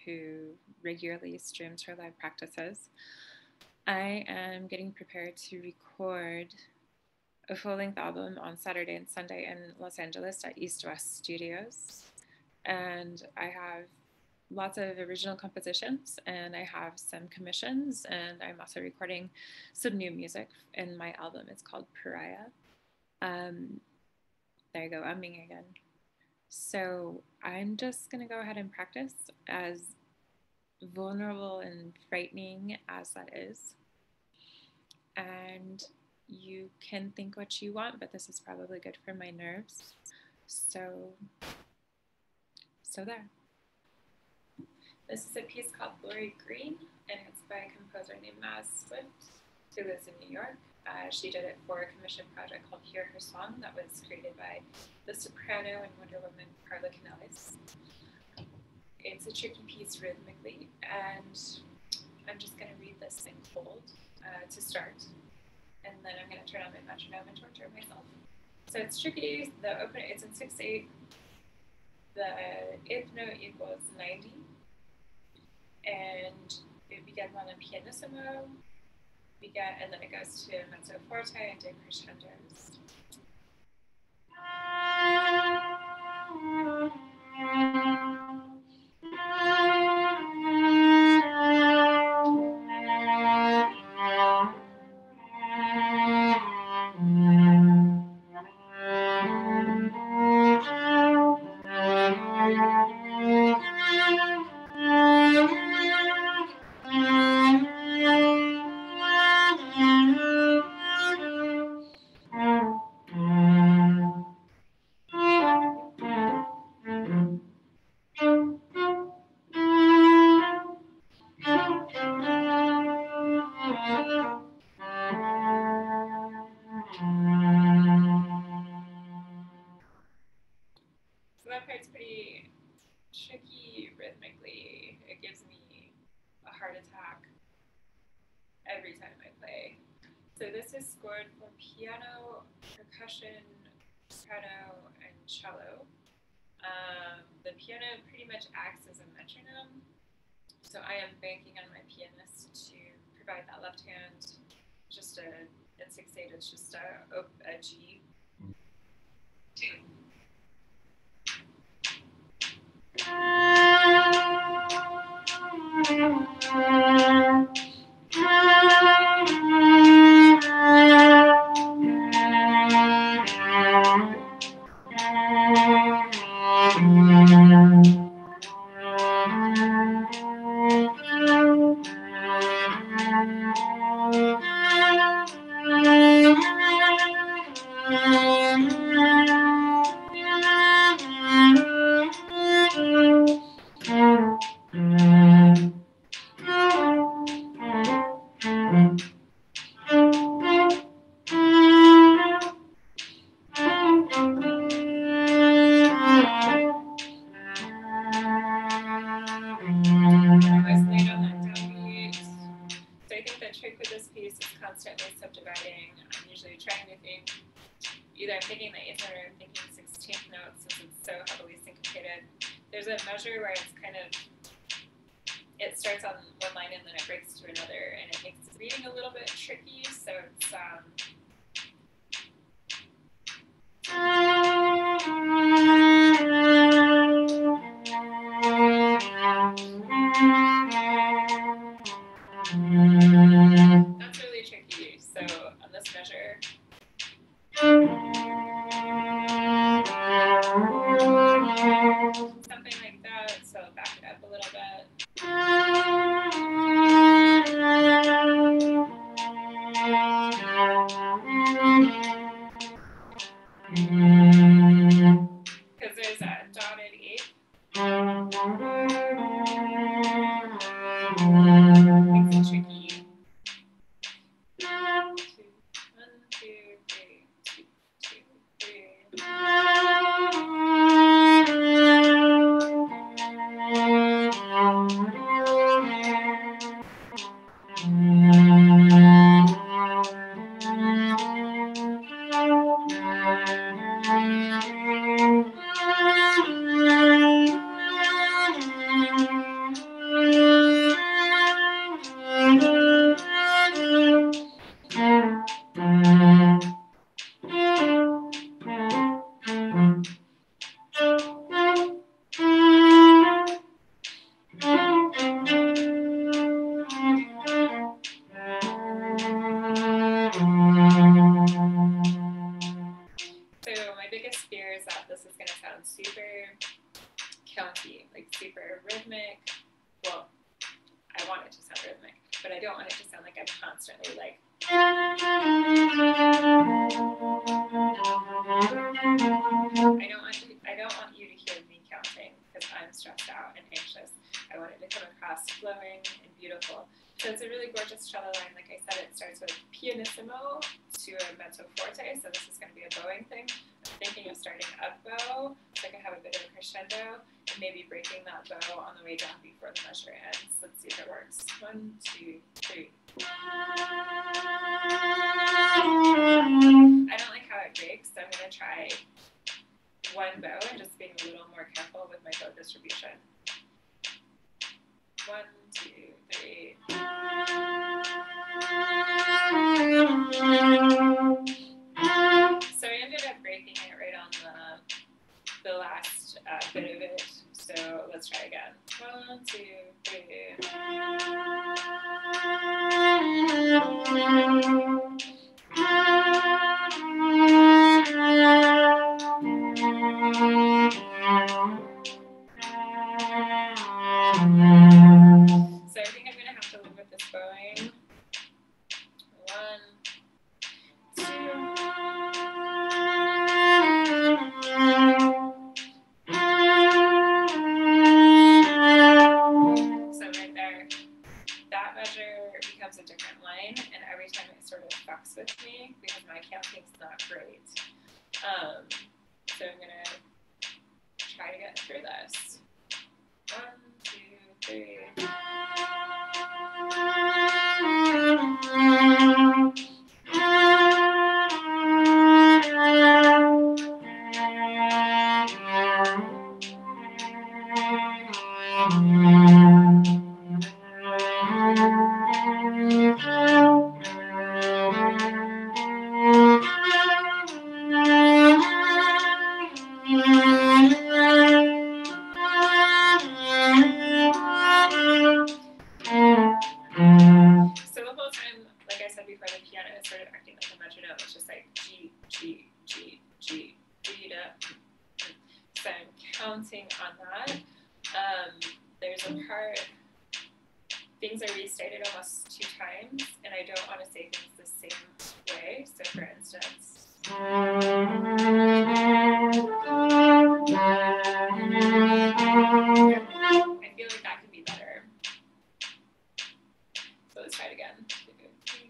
who regularly streams her live practices. I am getting prepared to record a full-length album on Saturday and Sunday in Los Angeles at East West Studios. And I have lots of original compositions, and I have some commissions, and I'm also recording some new music in my album. It's called Pariah. There you go, umming again. So I'm just going to go ahead and practice, as vulnerable and frightening as that is. And you can think what you want, but this is probably good for my nerves. So there. This is a piece called Glory Green, and it's by a composer named Maz Swift, who lives in New York. She did it for a commission project called Hear Her Song that was created by the soprano and Wonder Woman Carla Canales. It's a tricky piece rhythmically, and I'm just going to read this thing cold to start, and then I'm going to turn on my metronome and torture myself. So it's tricky. The opener, it's in 6/8. The eighth note equals 90, and it begins on a pianissimo, and then it goes to mezzo forte and decrescendos. So that part's pretty tricky rhythmically. It gives me a heart attack every time I play. So this is scored for piano, percussion, soprano, and cello. The piano pretty much acts as a metronome, so I am banking on my pianist to provide that left hand. Just in 6/8, it's just a G. Constantly subdividing. I'm usually trying to think, either I'm thinking the 8th note or I'm thinking 16th note, since it's so heavily syncopated. There's a measure where it's kind of, it starts on one line and then it breaks to another, and it makes reading a little bit tricky, so it's, that's really tricky. So on this measure, something like that. So I'll back it up a little bit. Because there's a dotted 8. Makes it tricky. 1, 2, 3, 2, 2, 3. rhythmic. Well, I want it to sound rhythmic, but I don't want it to sound like I'm constantly like. I don't want you to hear me counting because I'm stressed out and anxious. I want it to come across flowing and beautiful. So it's a really gorgeous cello line. Like I said, it starts with pianissimo to a mezzo forte. So this is going to be a bowing thing. I'm thinking of starting up bow so I can have a bit of a crescendo and maybe breaking that bow on the way down before the measure ends. Let's see if it works. 1, 2, 3. I don't like how it breaks, so I'm going to try one bow and just being a little more careful with my bow distribution. 1, 2, 3. So I ended up breaking it right on the last bit of it. So let's try again. 1, 2, 3. So I think I'm going to have to live with this bowing. 1, 2. So right there, that measure becomes a different line, and every time it sort of fucks with me because my counting's not great. So I'm going to try to get through this. 1, 2, 3. So the whole time, like I said before, the piano is sort of acting like a metronome. It's just like G, G, G, G, G, da. So I'm counting on that. There's a part, things are restated almost 2 times, and I don't want to say things the same way. So for instance, I feel like that could be better. So let's try it again. 2, 3.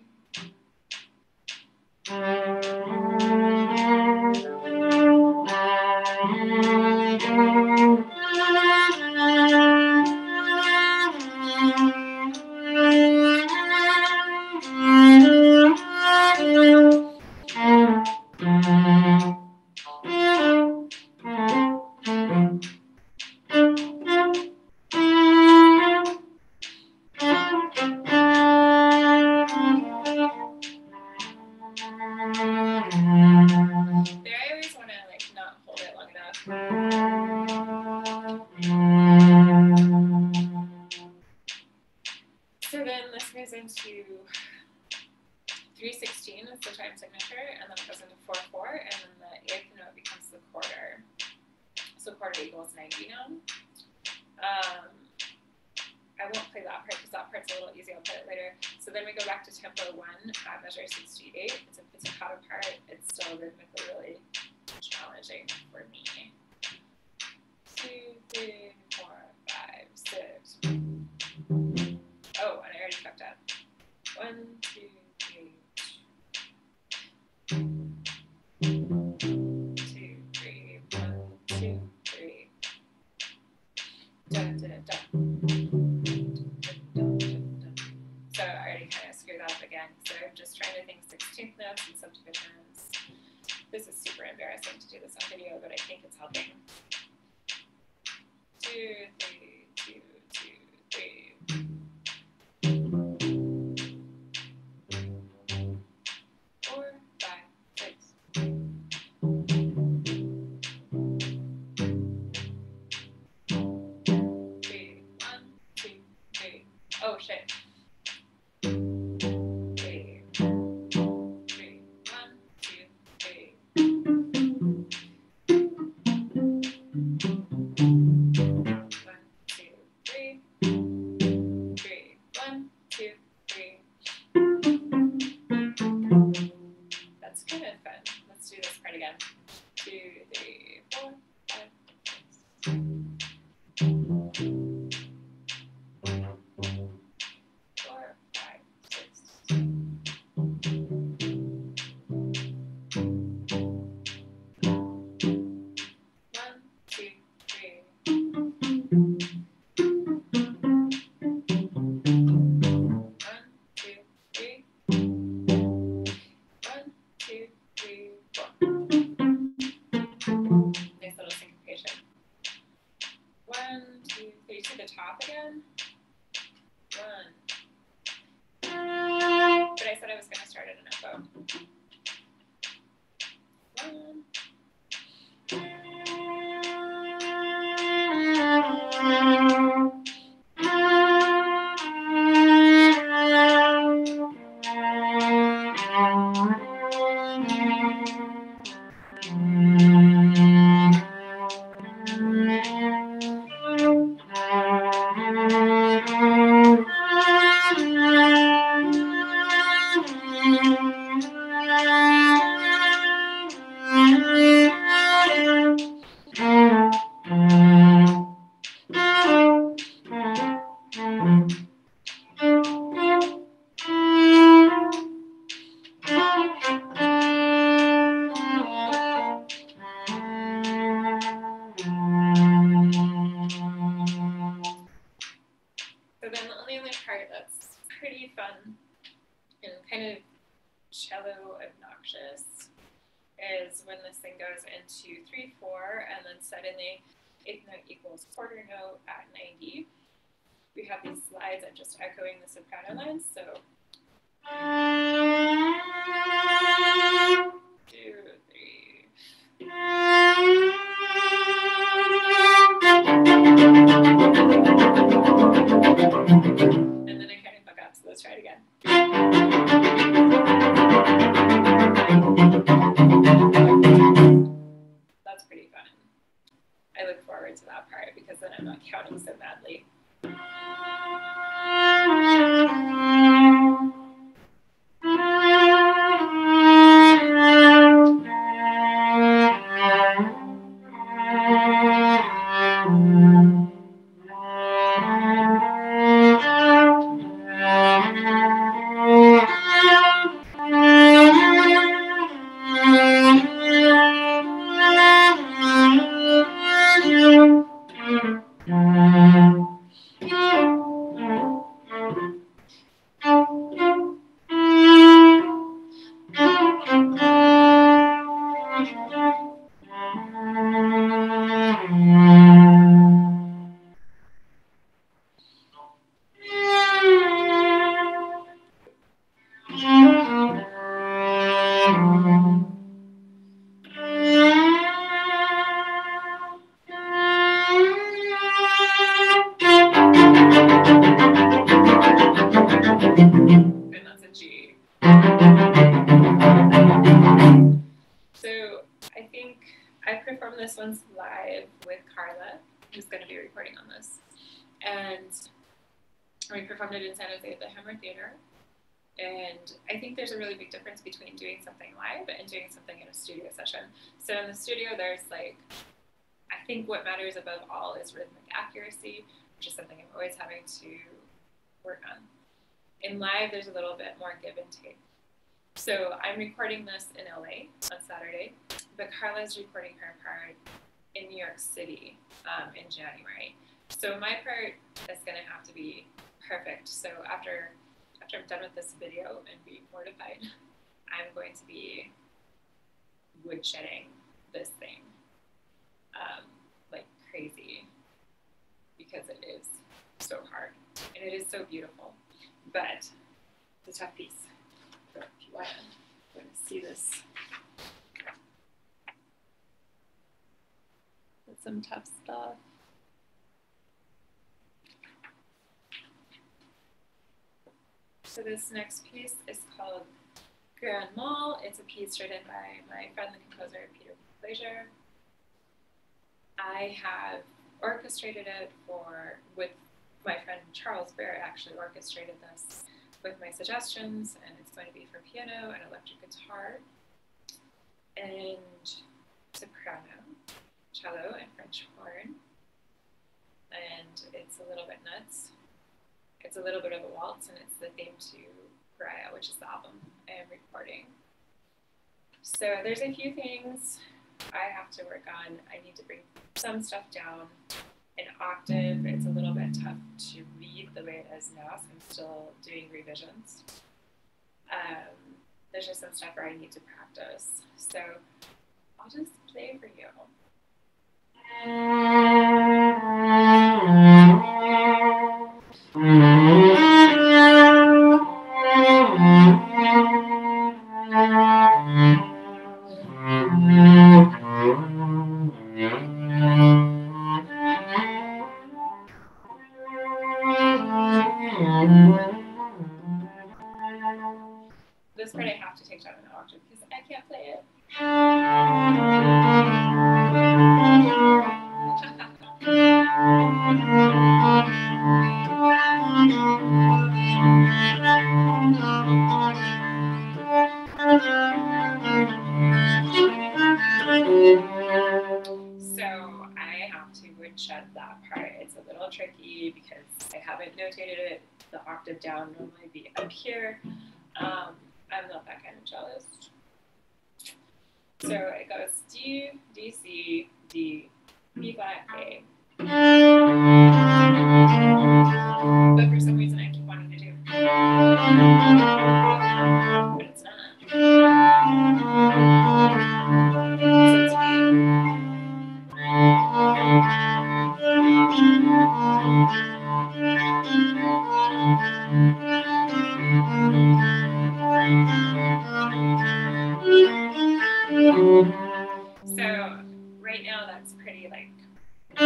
There, I always want to like not hold it long enough. So then this goes into 3/16 is the time signature, and then it goes into 4/4, and then the 8th note becomes the quarter. So quarter equals 90 now. I won't play that part because that part's a little easy. I'll play it later. So then we go back to tempo 1 at measure 68. It's a pizzicato part. It's still rhythmically really challenging for me. 2, 3, 4, 5, 6. Oh, and I already fucked up. 1, 2, 3. 2, 3. 1, 2, 3. Dun, dun, dun. So I already kind of screwed up again. So I'm just trying to think 16th notes and subdivisions. This is super embarrassing to do this on video, but I think it's helping. 2, 3, 2, 2, 3. 4, 5, 6. 3, 1, 2, 3. Oh shit. 3, 3, 1, 2, 3. 1, 2, 3. top again. 1. But I said I was going to start at an up bow. 1. So then the only other part that's pretty fun and kind of cello obnoxious is when this thing goes into 3/4 and then suddenly eighth note equals quarter note at 90. We have these slides of just echoing the soprano lines. So 2, 3. And then I kind of fuck up, so let's try it again. That's pretty fun. I look forward to that part because then I'm not counting so badly. And that's a G. So I think I performed this once live with Carla, who's going to be recording on this. And we performed it in San Jose at the Hammer Theater. And I think there's a really big difference between doing something live and doing something in a studio session. So in the studio, there's like, I think what matters above all is rhythmic accuracy, which is something I'm always having to work on. In live, there's a little bit more give and take. So I'm recording this in LA on Saturday, but Carla's recording her part in New York City in January. So my part is going to have to be perfect. So after I'm done with this video and be mortified, I'm going to be woodshedding this thing like crazy because it is so hard and it is so beautiful, but it's a tough piece. So if you want to see this, it's some tough stuff. So this next piece is called Grand Mall. It's a piece written by my friend, the composer, Peter Glazier. I have orchestrated it with my friend Charles Barrett actually orchestrated this with my suggestions, and it's going to be for piano and electric guitar and soprano, cello, and French horn. And it's a little bit nuts. It's a little bit of a waltz, and it's the theme to Pariah, which is the album I am recording. So there's a few things I have to work on. I need to bring some stuff down an octave. It's a little bit tough to read the way it is now, so I'm still doing revisions. There's just some stuff where I need to practice. So I'll just play for you. have to take down an octave because I can't play it. So I have to woodshed that part. It's a little tricky because I haven't notated it. The octave down normally be up here. I'm not that kind of cellist. So it goes D, D, C, D, B flat, A. But for some reason I keep wanting to do. But it's not. So it's So right now that's pretty like it's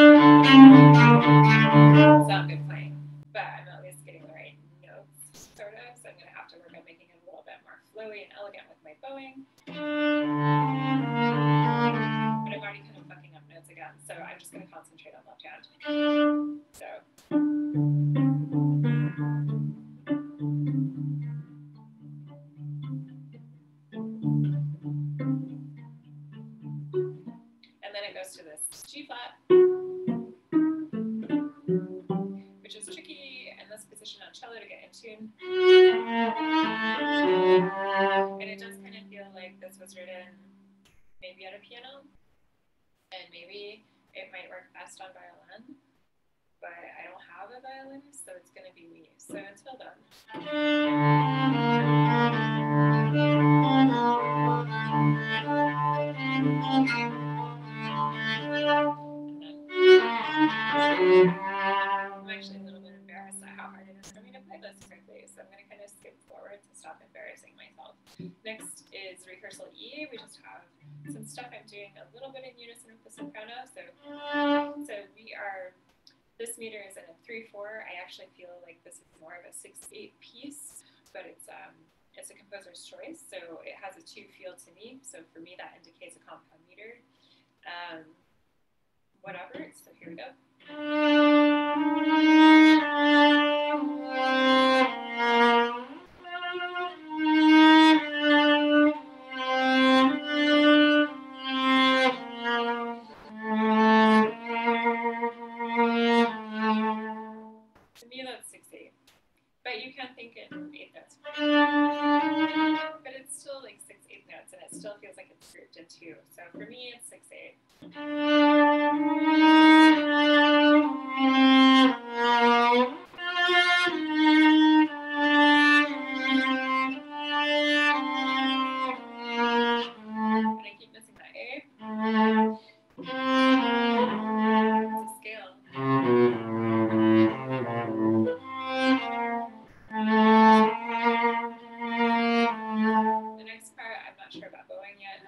not good playing, but I'm at least getting the right notes, sort of. So I'm gonna have to work on making it a little bit more flowy and elegant with my bowing. But I'm already kind of fucking up notes again, so I'm just gonna concentrate on left hand. So and then it goes to this G flat, which is tricky in this position on cello to get in tune. And it does kind of feel like this was written maybe at a piano, and maybe it might work best on violin, but I don't have a violin, so it's going to be me. So until then. I'm actually a little bit embarrassed at how hard it is for me to play this quickly, so I'm going to kind of skip forward to stop embarrassing myself. Next is rehearsal E. We just have some stuff I'm doing a little bit in unison with the soprano, so we are, this meter is in a 3/4. I actually feel like this is more of a 6/8 piece, but it's a composer's choice, so it has a 2 feel to me, so for me that indicates a compound meter. Whatever, so here we go. To me that's 6/8, but you can think in 8 notes. But it's still like 6/8 notes, and it still feels like it's grouped in 2. So for me, it's 6/8. And I keep missing that A. It's a scale. The next part, I'm not sure about bowing yet.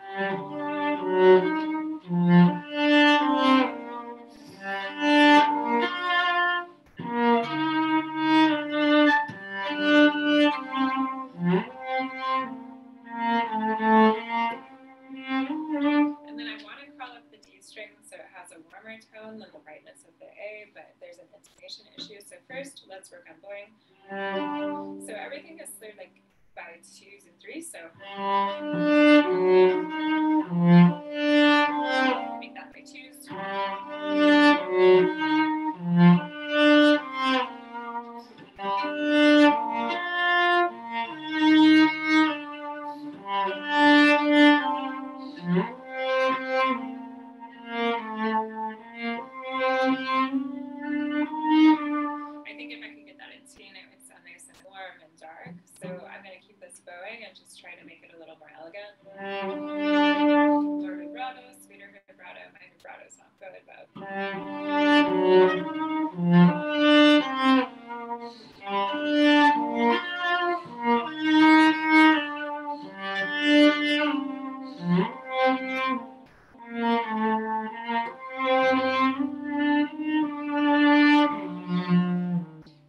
And then I want to crawl up the D string so it has a warmer tone than the brightness of the A, but there's an intonation issue. So first, let's work on bowing. So everything is cleared like by 2s and 3s, so make that by 2s. I think if I could get that in tune, it would sound nice and warm and dark. So I'm going to keep this bowing and just try to make it a little more elegant. More vibrato, sweeter vibrato. My vibrato's not good, but.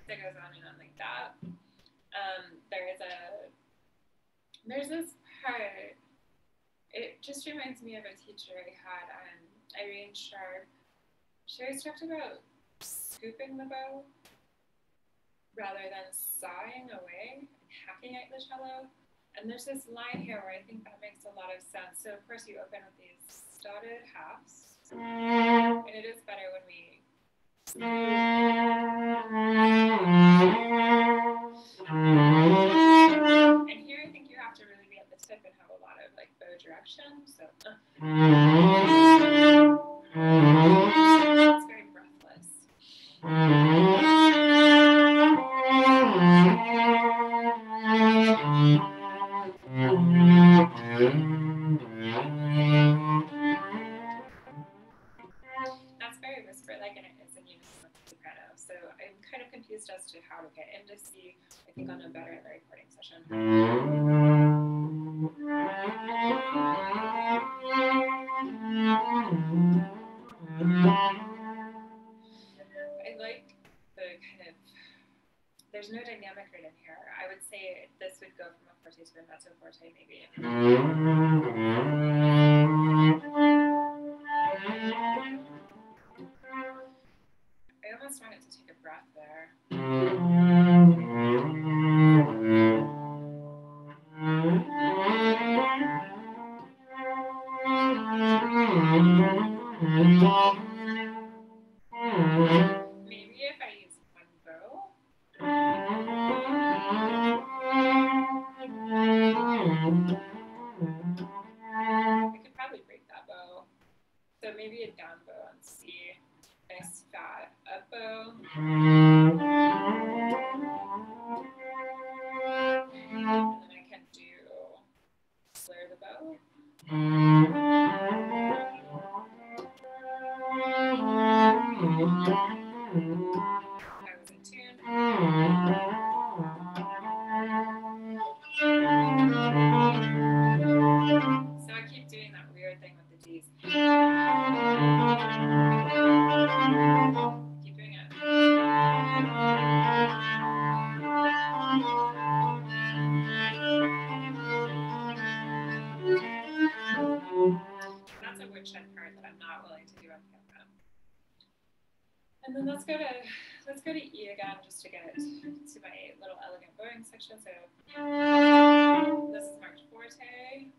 That goes on and on like that. There is a There's this part, it just reminds me of a teacher I had, Irene Sharp. She always talked about scooping the bow rather than sawing away and hacking at the cello. And there's this line here where I think that makes a lot of sense. So of course you open with these dotted halves, and it is better when we scoop. And here I think you have to really be at the tip and have a lot of like bow direction. So it's very breathless. That's very whisper-like, and it is in unison with the soprano. So I'm kind of confused as to how to get into C. I think I'll know better in the recording session. I like the kind of, there's no dynamic right in here. I would say this would go from a forte to a mezzo forte, maybe. I almost wanted to take a breath there. Maybe if I use one bow. I could probably break that bow. So maybe a down bow on C. Nice fat up bow. And then I can do slur the bow. I was in tune. So I keep doing that weird thing with the D's. Keep doing it. That's a woodshed part that I'm not willing to do on camera. And then let's go to E again, just to get to my little elegant bowing section. So this is marked forte.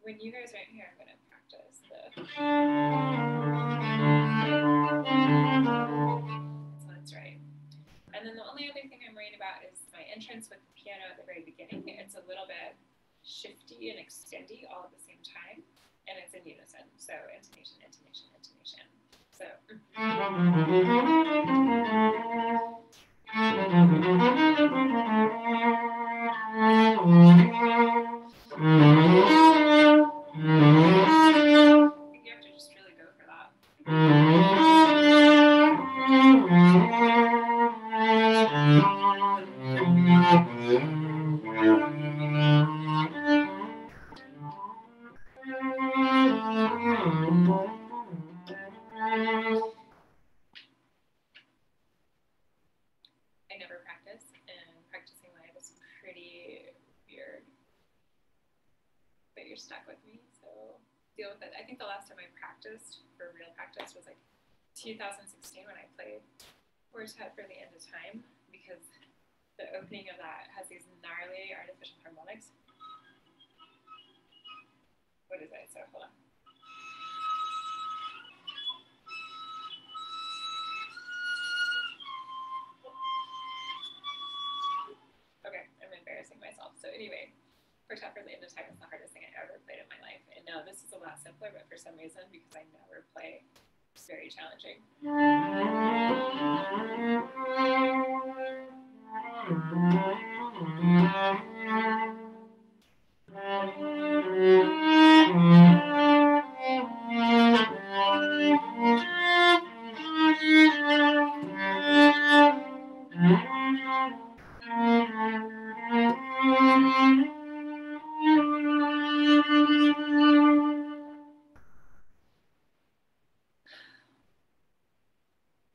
When you guys aren't here, I'm going to practice the. So that's right. And then the only other thing I'm worried about is my entrance with the piano at the very beginning. It's a little bit shifty and extendy all at the same time, and it's in unison. So intonation, intonation, intonation. So. I never practiced, and practicing live is pretty weird. But you're stuck with me, so deal with it. I think the last time I practiced, for real practice, was like 2016 when I played Quartet for the End of Time, because the opening of that has these gnarly artificial harmonics. What is it? So hold on. Okay, I'm embarrassing myself. So anyway, Quartet for the End of Time is the hardest thing I ever played in my life. And now this is a lot simpler, but for some reason, because I never play very challenging.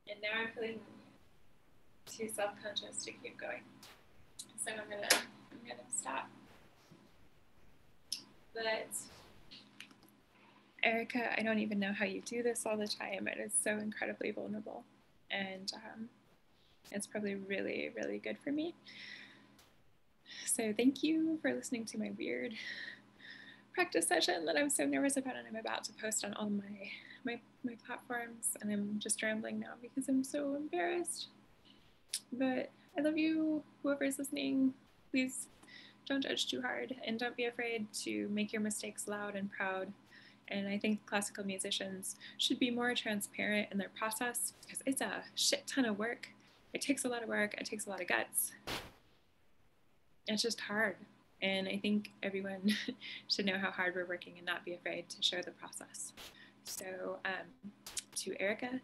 And now I'm feeling too self-conscious to keep going. So I'm gonna stop. But Erica, I don't even know how you do this all the time. It is so incredibly vulnerable. And it's probably really, really good for me. So thank you for listening to my weird practice session that I'm so nervous about and I'm about to post on all my platforms. And I'm just rambling now because I'm so embarrassed. But I love you, whoever's listening. Please don't judge too hard and don't be afraid to make your mistakes loud and proud. And I think classical musicians should be more transparent in their process because it's a shit ton of work. It takes a lot of work. It takes a lot of guts. It's just hard. And I think everyone should know how hard we're working and not be afraid to share the process. So to Erica,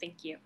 thank you.